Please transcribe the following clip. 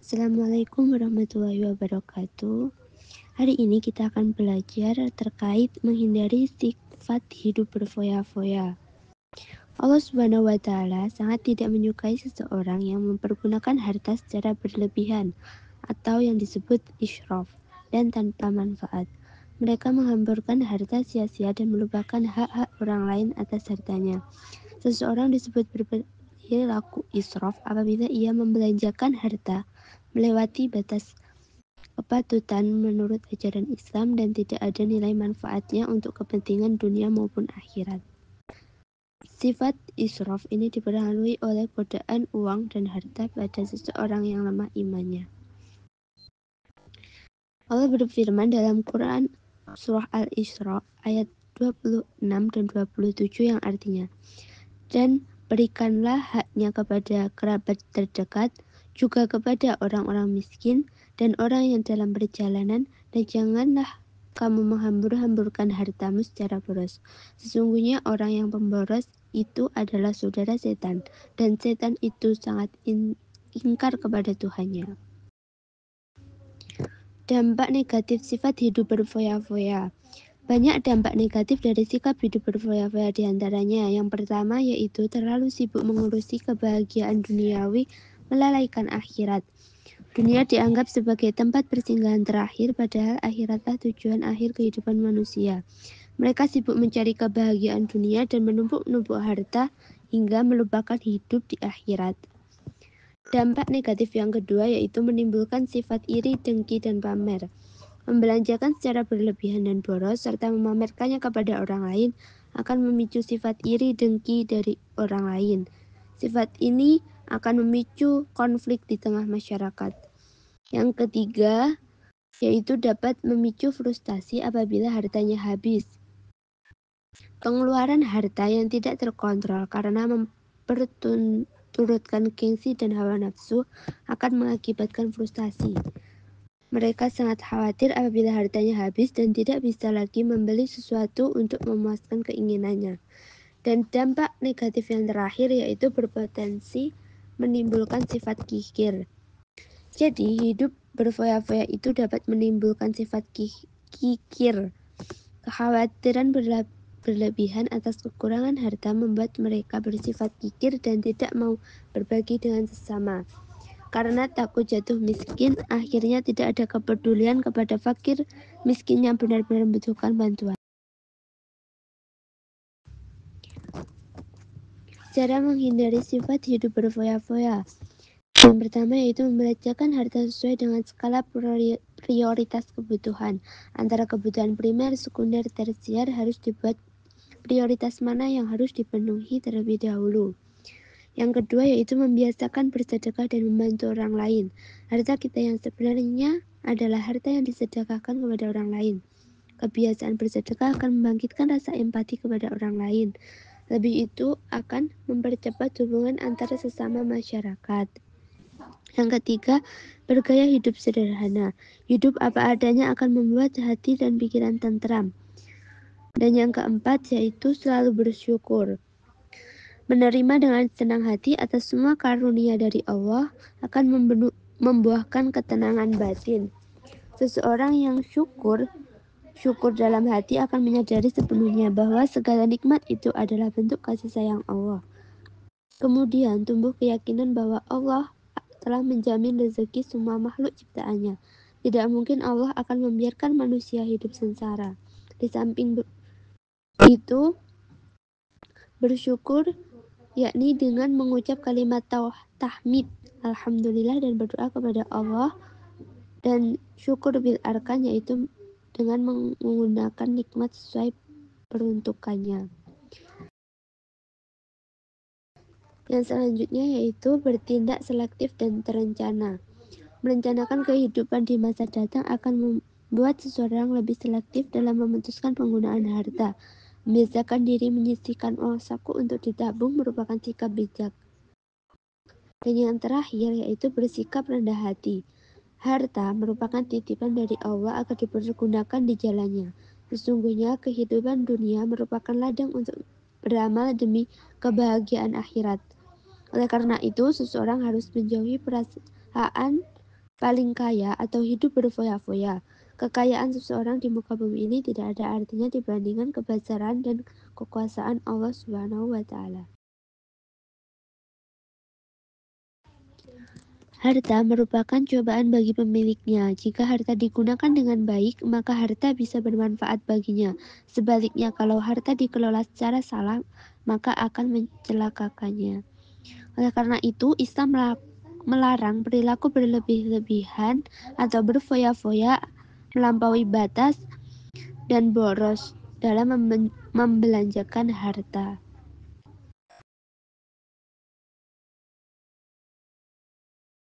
Assalamualaikum warahmatullahi wabarakatuh. Hari ini kita akan belajar terkait menghindari sifat hidup berfoya-foya. Allah Subhanahu wa Ta'ala sangat tidak menyukai seseorang yang mempergunakan harta secara berlebihan atau yang disebut israf dan tanpa manfaat. Mereka menghamburkan harta sia-sia dan melupakan hak-hak orang lain atas hartanya. Seseorang disebut berperilaku israf apabila ia membelanjakan harta melewati batas kepatutan menurut ajaran Islam dan tidak ada nilai manfaatnya untuk kepentingan dunia maupun akhirat. Sifat israf ini dipengaruhi oleh godaan uang dan harta pada seseorang yang lemah imannya. Allah berfirman dalam Quran Surah Al-Isra ayat 26 dan 27 yang artinya, dan berikanlah haknya kepada kerabat terdekat, juga kepada orang-orang miskin dan orang yang dalam perjalanan, dan janganlah kamu menghambur-hamburkan hartamu secara boros. Sesungguhnya orang yang pemboros itu adalah saudara setan, dan setan itu sangat ingkar kepada Tuhannya. Dampak negatif sifat hidup berfoya-foya. Banyak dampak negatif dari sikap hidup berfoya-foya, diantaranya yang pertama yaitu terlalu sibuk mengurusi kebahagiaan duniawi, melalaikan akhirat. Dunia dianggap sebagai tempat persinggahan terakhir, padahal akhiratlah tujuan akhir kehidupan manusia. Mereka sibuk mencari kebahagiaan dunia dan menumpuk-numpuk harta hingga melupakan hidup di akhirat. Dampak negatif yang kedua yaitu menimbulkan sifat iri, dengki, dan pamer. Membelanjakan secara berlebihan dan boros serta memamerkannya kepada orang lain akan memicu sifat iri dengki dari orang lain. Sifat ini akan memicu konflik di tengah masyarakat. Yang ketiga, yaitu dapat memicu frustasi apabila hartanya habis. Pengeluaran harta yang tidak terkontrol karena memperturutkan gengsi dan hawa nafsu akan mengakibatkan frustasi. Mereka sangat khawatir apabila hartanya habis dan tidak bisa lagi membeli sesuatu untuk memuaskan keinginannya. Dan dampak negatif yang terakhir yaitu berpotensi menimbulkan sifat kikir. Jadi hidup berfoya-foya itu dapat menimbulkan sifat kikir. Kekhawatiran berlebihan atas kekurangan harta membuat mereka bersifat kikir dan tidak mau berbagi dengan sesama. Karena takut jatuh miskin, akhirnya tidak ada kepedulian kepada fakir miskin yang benar-benar membutuhkan bantuan. Cara menghindari sifat hidup berfoya-foya. Yang pertama yaitu membelanjakan harta sesuai dengan skala prioritas kebutuhan. Antara kebutuhan primer, sekunder, tersier harus dibuat prioritas mana yang harus dipenuhi terlebih dahulu. Yang kedua yaitu membiasakan bersedekah dan membantu orang lain. Harta kita yang sebenarnya adalah harta yang disedekahkan kepada orang lain. Kebiasaan bersedekah akan membangkitkan rasa empati kepada orang lain. Lebih itu akan mempercepat hubungan antara sesama masyarakat. Yang ketiga, bergaya hidup sederhana. Hidup apa adanya akan membuat hati dan pikiran tentram. Dan yang keempat yaitu selalu bersyukur. Menerima dengan senang hati atas semua karunia dari Allah akan membuahkan ketenangan batin. Seseorang yang syukur dalam hati akan menyadari sepenuhnya bahwa segala nikmat itu adalah bentuk kasih sayang Allah. Kemudian tumbuh keyakinan bahwa Allah telah menjamin rezeki semua makhluk ciptaannya. Tidak mungkin Allah akan membiarkan manusia hidup sengsara. Di samping itu, bersyukur yakni dengan mengucap kalimat tahmid, alhamdulillah, dan berdoa kepada Allah, dan syukur bil arkan yaitu dengan menggunakan nikmat sesuai peruntukannya. Yang selanjutnya yaitu bertindak selektif dan terencana. Merencanakan kehidupan di masa datang akan membuat seseorang lebih selektif dalam memutuskan penggunaan harta. Membiasakan diri menyisihkan uang saku untuk ditabung merupakan sikap bijak. Dan yang terakhir yaitu bersikap rendah hati. Harta merupakan titipan dari Allah agar dipergunakan di jalannya. Sesungguhnya kehidupan dunia merupakan ladang untuk beramal demi kebahagiaan akhirat. Oleh karena itu, seseorang harus menjauhi perasaan paling kaya atau hidup berfoya-foya. Kekayaan seseorang di muka bumi ini tidak ada artinya dibandingkan kebesaran dan kekuasaan Allah Subhanahu wa Ta'ala. Harta merupakan cobaan bagi pemiliknya. Jika harta digunakan dengan baik, maka harta bisa bermanfaat baginya. Sebaliknya, kalau harta dikelola secara salah, maka akan mencelakakannya. Oleh karena itu, Islam melarang perilaku berlebih-lebihan atau berfoya-foya, melampaui batas, dan boros dalam membelanjakan harta.